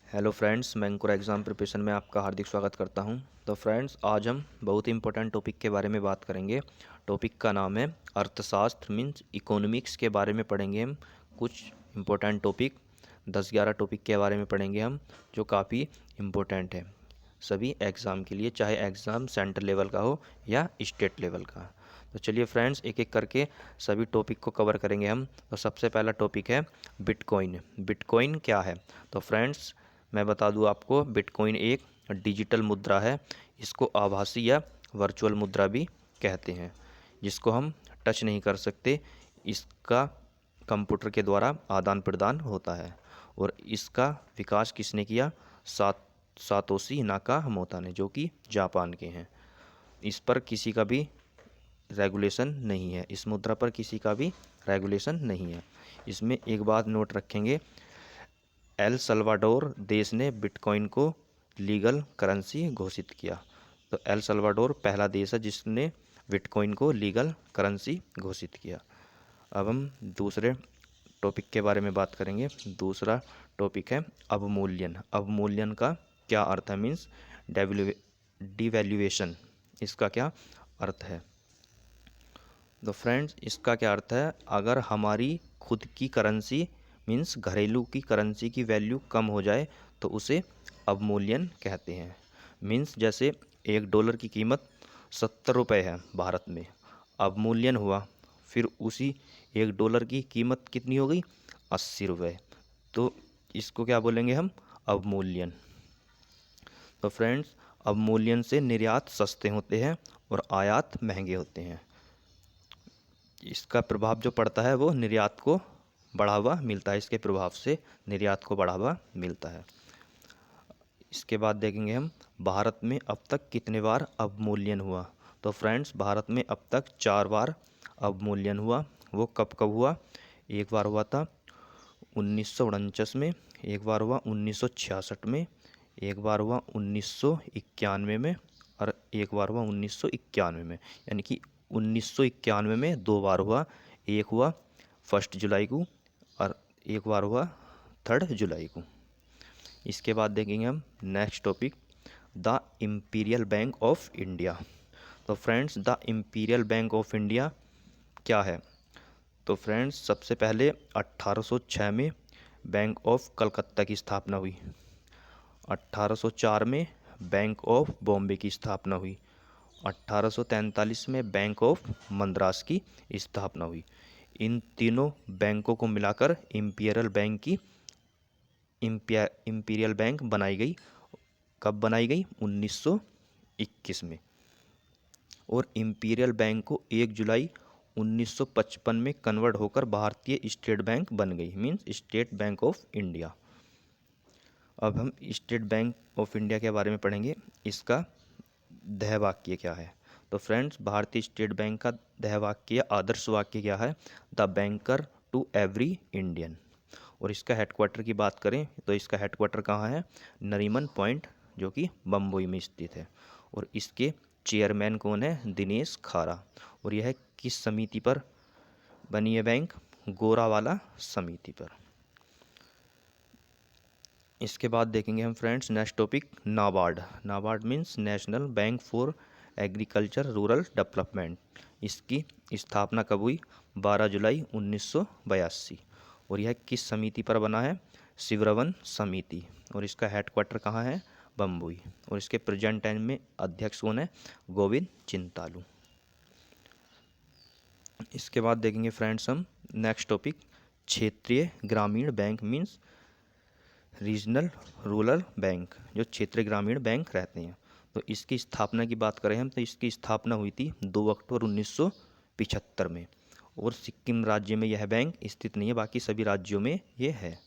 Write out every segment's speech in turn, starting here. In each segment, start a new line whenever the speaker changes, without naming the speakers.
Hello friends, मैं अंकुर exam preparation में आपका हार्दिक स्वागत करता हूं। तो फ्रेंड्स, आज हम बहुत ही इंपॉर्टेंट टॉपिक के बारे में बात करेंगे। टॉपिक का नाम है अर्थशास्त्र मीन्स इकोनॉमिक्स के बारे में पढ़ेंगे हम। कुछ इंपॉर्टेंट टॉपिक 10-11 टॉपिक के बारे में पढ़ेंगे हम, जो काफ़ी इम्पोर्टेंट है सभी एग्ज़ाम के लिए, चाहे एग्ज़ाम सेंटर लेवल का हो या स्टेट लेवल का। तो चलिए फ्रेंड्स, एक एक करके सभी टॉपिक को कवर करेंगे हम। तो सबसे पहला टॉपिक है बिटकॉइन। बिटकॉइन क्या है? तो फ्रेंड्स, मैं बता दूं आपको, बिटकॉइन एक डिजिटल मुद्रा है। इसको आभासी या वर्चुअल मुद्रा भी कहते हैं, जिसको हम टच नहीं कर सकते। इसका कंप्यूटर के द्वारा आदान प्रदान होता है। और इसका विकास किसने किया? सातोशी नाकामोतो ने, जो कि जापान के हैं। इस पर किसी का भी रेगुलेशन नहीं है। इस मुद्रा पर किसी का भी रेगुलेशन नहीं है। इसमें एक बात नोट रखेंगे, एल सल्वाडोर देश ने बिटकॉइन को लीगल करेंसी घोषित किया। तो एल सल्वाडोर पहला देश है जिसने बिटकॉइन को लीगल करेंसी घोषित किया। अब हम दूसरे टॉपिक के बारे में बात करेंगे। दूसरा टॉपिक है अवमूल्यन। अवमूल्यन का क्या अर्थ है? Means devaluation. इसका क्या अर्थ है? तो फ्रेंड्स, इसका क्या अर्थ है? अगर हमारी खुद की करेंसी मीन्स घरेलू की करेंसी की वैल्यू कम हो जाए तो उसे अवमूल्यन कहते हैं। मीन्स जैसे $1 की कीमत 70 रुपये है भारत में, अवमूल्यन हुआ, फिर उसी $1 की कीमत कितनी हो गई? 80 रुपये। तो इसको क्या बोलेंगे हम? अवमूल्यन। तो फ्रेंड्स, अवमूल्यन से निर्यात सस्ते होते हैं और आयात महंगे होते हैं। इसका प्रभाव जो पड़ता है वो निर्यात को बढ़ावा मिलता है। इसके प्रभाव से निर्यात को बढ़ावा मिलता है। इसके बाद देखेंगे हम, भारत में अब तक कितने बार अवमूल्यन हुआ? तो फ्रेंड्स, भारत में अब तक 4 बार अवमूल्यन हुआ। वो कब कब हुआ? एक बार हुआ था 1949 में, एक बार हुआ 1966 में, एक बार हुआ 1991 में, और एक बार हुआ 1991 में। यानी कि 1991 में 2 बार हुआ। एक हुआ 1 जुलाई को और एक बार हुआ 3 जुलाई को। इसके बाद देखेंगे हम next topic, the Imperial Bank of India. तो friends, the Imperial Bank of India क्या है? तो फ्रेंड्स, सबसे पहले 1806 में बैंक ऑफ कलकत्ता की स्थापना हुई। 1804 में बैंक ऑफ बॉम्बे की स्थापना हुई। 1843 में बैंक ऑफ मद्रास की स्थापना हुई। इन तीनों बैंकों को मिलाकर इम्पीरियल बैंक बनाई गई। कब बनाई गई? 1921 में। और इम्पीरियल बैंक को 1 जुलाई 1955 में कन्वर्ट होकर भारतीय स्टेट बैंक बन गई, means state bank of India. अब हम स्टेट बैंक ऑफ इंडिया के बारे में पढ़ेंगे। इसका ध्येयवाक्य क्या है? तो फ्रेंड्स, भारतीय स्टेट बैंक का ध्येयवाक्य, आदर्श वाक्य क्या है? The banker to every Indian. और इसका हेडक्वार्टर की बात करें तो इसका हेडक्वार्टर कहाँ है? नरीमन पॉइंट, जो कि बम्बई में स्थित है। और इसके चेयरमैन कौन है? दिनेश खारा। और यह किस समिति पर बनी है बैंक? गोरावाला समिति पर। इसके बाद देखेंगे हम friends next topic, NABARD. NABARD means national bank for agriculture rural development. इसकी स्थापना कब हुई? 12 जुलाई 1982। और यह किस समिति पर बना है? शिवरवन समिति। और इसका हेडक्वार्टर कहाँ है? बम्बई। और इसके प्रेजेंट टाइम में अध्यक्ष कौन है? गोविंद चिंतालू। इसके बाद देखेंगे फ्रेंड्स हम नेक्स्ट टॉपिक, क्षेत्रीय ग्रामीण bank means regional rural bank, जो क्षेत्रीय ग्रामीण बैंक रहते हैं। तो इसकी स्थापना की बात करें हम तो इसकी स्थापना हुई थी 2 अक्टूबर 1975 में। और सिक्किम राज्य में यह बैंक स्थित नहीं है, बाकी सभी राज्यों में ये है।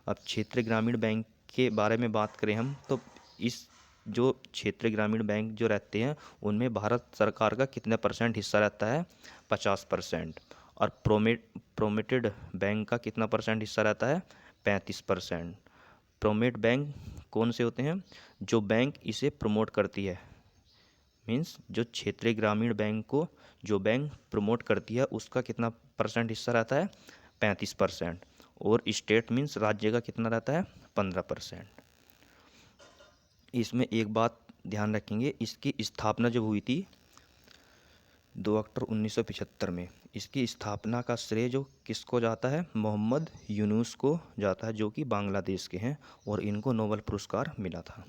अब क्षेत्रीय ग्रामीण बैंक के बारे में बात करें हम तो इस जो क्षेत्रीय ग्रामीण बैंक जो रहते हैं उनमें भारत सरकार का कितने % हिस्सा रहता है? 50%। और प्रोमेटेड बैंक का कितना % हिस्सा रहता है? 35%। प्रोमेट बैंक कौन से होते हैं? जो बैंक इसे प्रमोट करती है, मीन्स जो क्षेत्रीय ग्रामीण बैंक को जो बैंक प्रमोट करती है उसका कितना % हिस्सा रहता है? 35%। और स्टेट मीन्स राज्य का कितना रहता है? 15%। इसमें एक बात ध्यान रखेंगे, इसकी स्थापना जब हुई थी 2 अक्टूबर 1975 में, इसकी स्थापना का श्रेय जो किसको जाता है, मोहम्मद यूनुस को जाता है, जो कि बांग्लादेश के हैं, और इनको नोबेल पुरस्कार मिला था।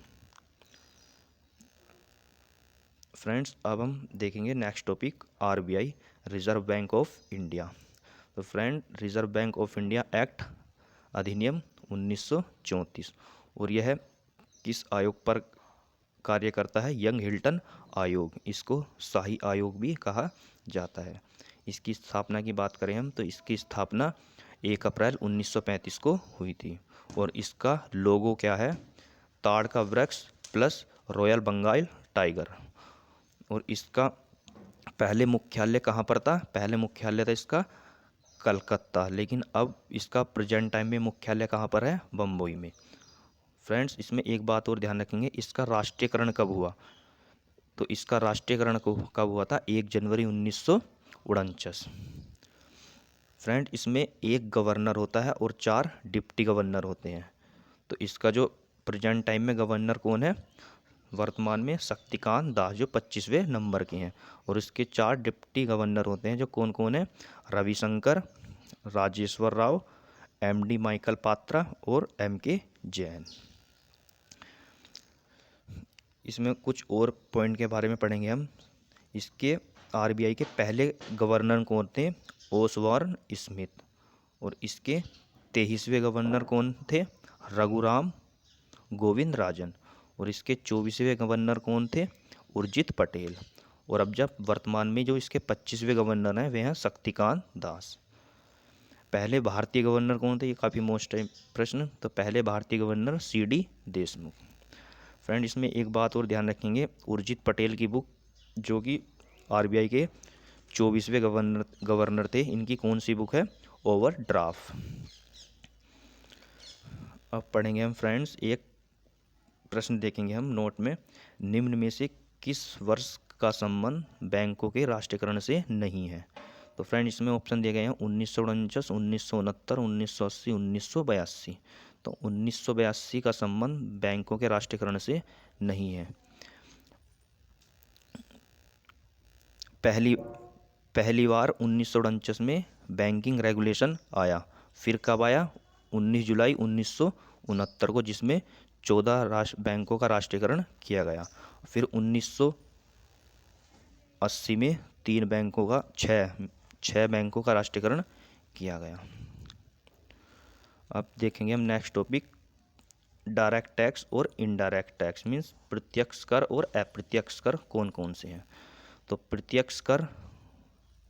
फ्रेंड्स, अब हम देखेंगे next topic, RBI, Reserve Bank of India. तो friend, Reserve Bank of India act अधिनियम 1934, और यह किस आयोग पर कार्य करता है, यंग हिल्टन आयोग, इसको शाही आयोग भी कहा जाता है। इसकी स्थापना की बात करें हम तो इसकी स्थापना 1 अप्रैल 1935 को हुई थी, और इसका लोगो क्या है, ताड़ का वृक्ष प्लस रॉयल बंगाल टाइगर। और इसका पहले मुख्यालय कहाँ पर था, पहले मुख्यालय था इसका कलकत्ता, लेकिन अब इसका प्रेजेंट टाइम में मुख्यालय कहाँ पर है, बम्बई में। फ्रेंड्स, इसमें एक बात और ध्यान रखेंगे, इसका राष्ट्रीयकरण कब हुआ, तो इसका राष्ट्रीयकरण कब हुआ था, 1 जनवरी 1949। फ्रेंड, इसमें एक गवर्नर होता है और 4 डिप्टी गवर्नर होते हैं। तो इसका जो प्रेजेंट टाइम में गवर्नर कौन है, वर्तमान में शक्तिकांत दास, जो 25वें नंबर के हैं, और इसके 4 डिप्टी गवर्नर होते हैं, जो कौन कौन है, रविशंकर, राजेश्वर राव, एमडी माइकल पात्रा और एमके जैन। इसमें कुछ और पॉइंट के बारे में पढ़ेंगे हम। इसके आरबीआई के पहले गवर्नर कौन थे, ओसवार्न स्मिथ, और इसके 23वें गवर्नर कौन थे, रघुराम गोविंद राजन, और इसके 24वें गवर्नर कौन थे, उर्जित पटेल, और अब जब वर्तमान में जो इसके 25वें गवर्नर हैं वे हैं शक्तिकांत दास। पहले भारतीय गवर्नर कौन थे, ये काफ़ी मोस्ट प्रश्न, तो पहले भारतीय गवर्नर सीडी देशमुख। फ्रेंड, इसमें एक बात और ध्यान रखेंगे, उर्जित पटेल की बुक, जो कि आरबीआई के 24वें गवर्नर थे, इनकी कौन सी बुक है, ओवरड्राफ्ट। अब पढ़ेंगे हम फ्रेंड्स, एक प्रश्न देखेंगे हम नोट में, निम्न में से किस वर्ष का संबंध बैंकों के राष्ट्रीयकरण से नहीं है। तो फ्रेंड, इसमें ऑप्शन दिए गए हैं 1949, 1969, 1980, 1982। तो 1982 का संबंध बैंकों के राष्ट्रीयकरण से नहीं है। पहली बार 1949 में बैंकिंग रेगुलेशन आया, फिर कब आया, 19 जुलाई 1969 को, जिसमें 14 बैंकों का राष्ट्रीयकरण किया गया। फिर 1980 में 3 बैंकों का 6 बैंकों का राष्ट्रीयकरण किया गया। अब देखेंगे हम नेक्स्ट टॉपिक, डायरेक्ट टैक्स और इनडायरेक्ट टैक्स, मीन्स प्रत्यक्ष कर और अप्रत्यक्ष कर कौन कौन से हैं। तो प्रत्यक्ष कर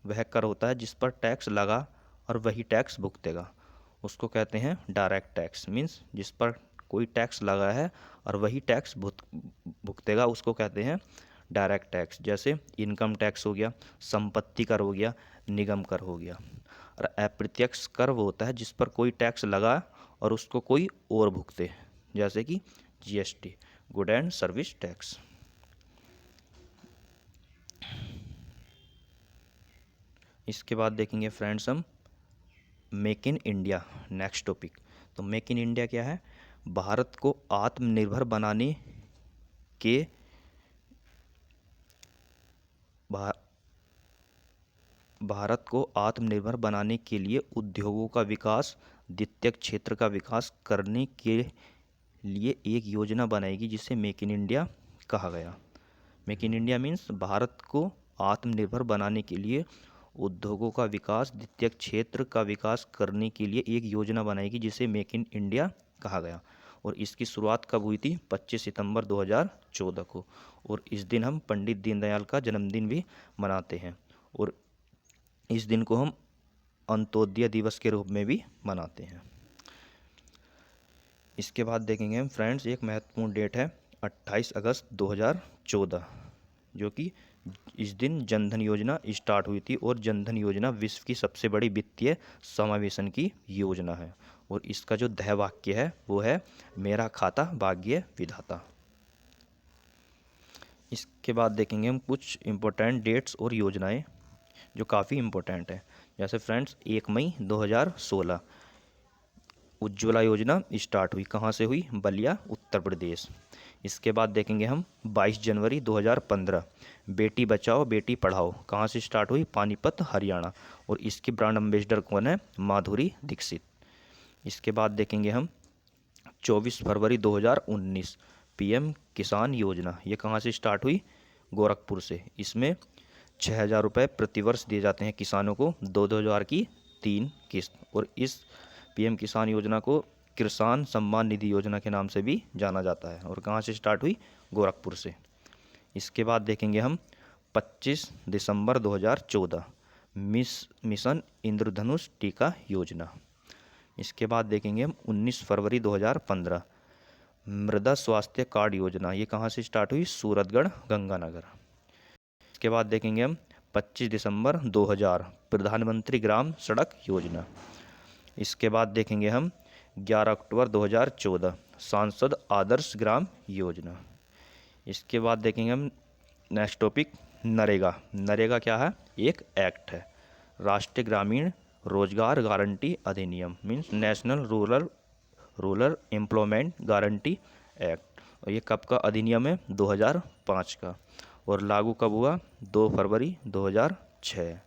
वह कर होता है जिस पर टैक्स लगा और वही टैक्स भुगतेगा, उसको कहते हैं डायरेक्ट टैक्स, मीन्स जिस पर कोई टैक्स लगा है और वही टैक्स भुगतेगा, उसको कहते हैं डायरेक्ट टैक्स। जैसे इनकम टैक्स हो गया, संपत्ति कर हो गया, निगम कर हो गया। और अप्रत्यक्ष कर वो होता है जिस पर कोई टैक्स लगा और उसको कोई और भुगते, जैसे कि GST, good and service tax. इसके बाद देखेंगे फ्रेंड्स हम make in India, next topic. तो मेक इन इंडिया क्या है, भारत को आत्मनिर्भर बनाने के भारत को आत्मनिर्भर बनाने के लिए उद्योगों का विकास, द्वितीयक क्षेत्र का विकास करने के लिए एक योजना बनाएगी जिसे मेक इन इंडिया कहा गया। Make in India means Bharat को आत्मनिर्भर बनाने के लिए उद्योगों का विकास, द्वितीयक क्षेत्र का विकास करने के लिए एक योजना बनाएगी जिसे मेक इन इंडिया कहा गया। और इसकी शुरुआत कब हुई थी, 25 सितंबर 2014 को, और इस दिन हम पंडित दीनदयाल का जन्मदिन भी मनाते हैं, और इस दिन को हम अंत्योदय दिवस के रूप में भी मनाते हैं। इसके बाद देखेंगे हम फ्रेंड्स, एक महत्वपूर्ण डेट है 28 अगस्त 2014, जो कि इस दिन जनधन योजना स्टार्ट हुई थी, और जनधन योजना विश्व की सबसे बड़ी वित्तीय समावेशन की योजना है। और इसका जो ध्येय वाक्य है वो है, मेरा खाता भाग्य विधाता। इसके बाद देखेंगे हम कुछ इम्पोर्टेंट डेट्स और योजनाएं जो काफ़ी इम्पोर्टेंट है। जैसे फ्रेंड्स, 1 मई 2016 उज्ज्वला योजना स्टार्ट हुई, कहाँ से हुई, बलिया उत्तर प्रदेश। इसके बाद देखेंगे हम 22 जनवरी 2015 बेटी बचाओ बेटी पढ़ाओ कहाँ से स्टार्ट हुई, पानीपत हरियाणा, और इसकी ब्रांड एम्बेसडर कौन है, माधुरी दीक्षित। इसके बाद देखेंगे हम 24 फरवरी 2019 पीएम किसान योजना, ये कहाँ से स्टार्ट हुई, गोरखपुर से। इसमें 6,000 रुपये प्रतिवर्ष दिए जाते हैं किसानों को, 2-2 हज़ार की 3 किस्त, और इस पीएम किसान योजना को किसान सम्मान निधि योजना के नाम से भी जाना जाता है, और कहाँ से स्टार्ट हुई, गोरखपुर से। इसके बाद देखेंगे हम 25 दिसंबर 2014 मिशन इंद्रधनुष टीका योजना। इसके बाद देखेंगे हम 19 फरवरी 2015 मृदा स्वास्थ्य कार्ड योजना, ये कहाँ से स्टार्ट हुई, सूरतगढ़ गंगानगर। इसके बाद देखेंगे हम 25 दिसंबर 2000 प्रधानमंत्री ग्राम सड़क योजना। इसके बाद देखेंगे हम 11 अक्टूबर 2014 सांसद आदर्श ग्राम योजना। इसके बाद देखेंगे हम नेक्स्ट टॉपिक नरेगा। नरेगा क्या है, एक एक्ट है, राष्ट्रीय ग्रामीण रोजगार गारंटी अधिनियम, means national rural employment guarantee act, और ये कब का अधिनियम है, 2005 का, और लागू कब हुआ, 2 फरवरी 2006।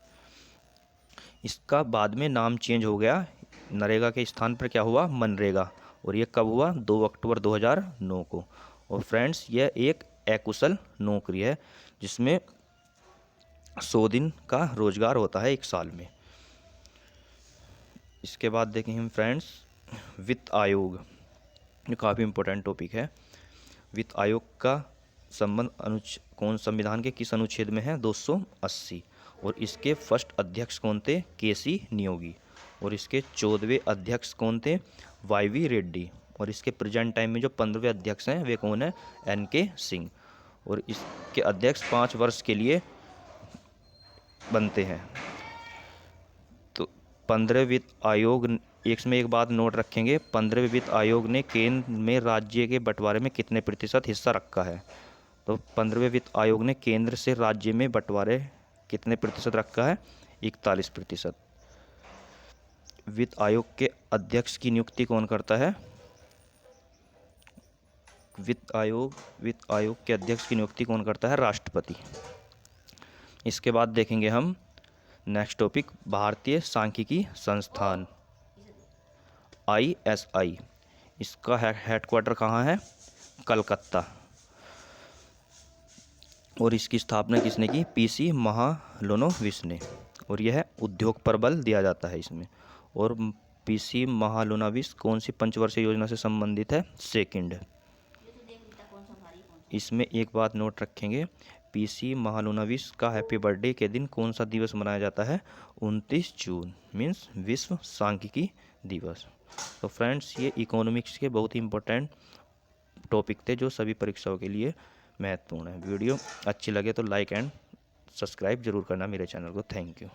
इसका बाद में नाम चेंज हो गया, नरेगा के स्थान पर क्या हुआ, मनरेगा, और ये कब हुआ, 2 अक्टूबर 2009 को। और फ्रेंड्स यह एक अकुशल नौकरी है जिसमें 100 दिन का रोजगार होता है एक साल में। इसके बाद देखें हम फ्रेंड्स वित्त आयोग, ये काफ़ी इम्पोर्टेंट टॉपिक है। वित्त आयोग का संबंध कौन संविधान के किस अनुच्छेद में है, 280, और इसके फर्स्ट अध्यक्ष कौन थे, केसी नियोगी, और इसके 14वें अध्यक्ष कौन थे, वाई.वी. रेड्डी, और इसके प्रेजेंट टाइम में जो 15वें अध्यक्ष हैं वे कौन है, एन.के. सिंह, और इसके अध्यक्ष 5 वर्ष के लिए बनते हैं। तो 15वें वित्त आयोग, इसमें एक बात नोट रखेंगे, 15वें वित्त आयोग ने केंद्र में राज्य के बंटवारे में कितने प्रतिशत हिस्सा रखा है, तो 15वें वित्त आयोग ने केंद्र से राज्य में बंटवारे कितने प्रतिशत रखा है, 41%। वित्त आयोग के अध्यक्ष की नियुक्ति कौन करता है, वित्त आयोग के अध्यक्ष की नियुक्ति कौन करता है, राष्ट्रपति। इसके बाद देखेंगे हम नेक्स्ट टॉपिक भारतीय सांख्यिकी संस्थान ISI, इसका हेडक्वार्टर कहाँ है, कलकत्ता, और इसकी स्थापना किसने की, PC महालनोबिस ने, और यह उद्योग पर बल दिया जाता है इसमें। और PC महालनोबिस कौन सी पंचवर्षीय योजना से संबंधित है, सेकंड। इसमें एक बात नोट रखेंगे, PC महालनोबिस का हैप्पी बर्थडे के दिन कौन सा दिवस मनाया जाता है, 29 जून, मीन्स विश्व सांख्यिकी दिवस। तो फ्रेंड्स ये इकोनॉमिक्स के बहुत ही इंपॉर्टेंट टॉपिक थे जो सभी परीक्षाओं के लिए महत्वपूर्ण है। वीडियो अच्छी लगे तो लाइक एंड सब्सक्राइब जरूर करना मेरे चैनल को। Thank you.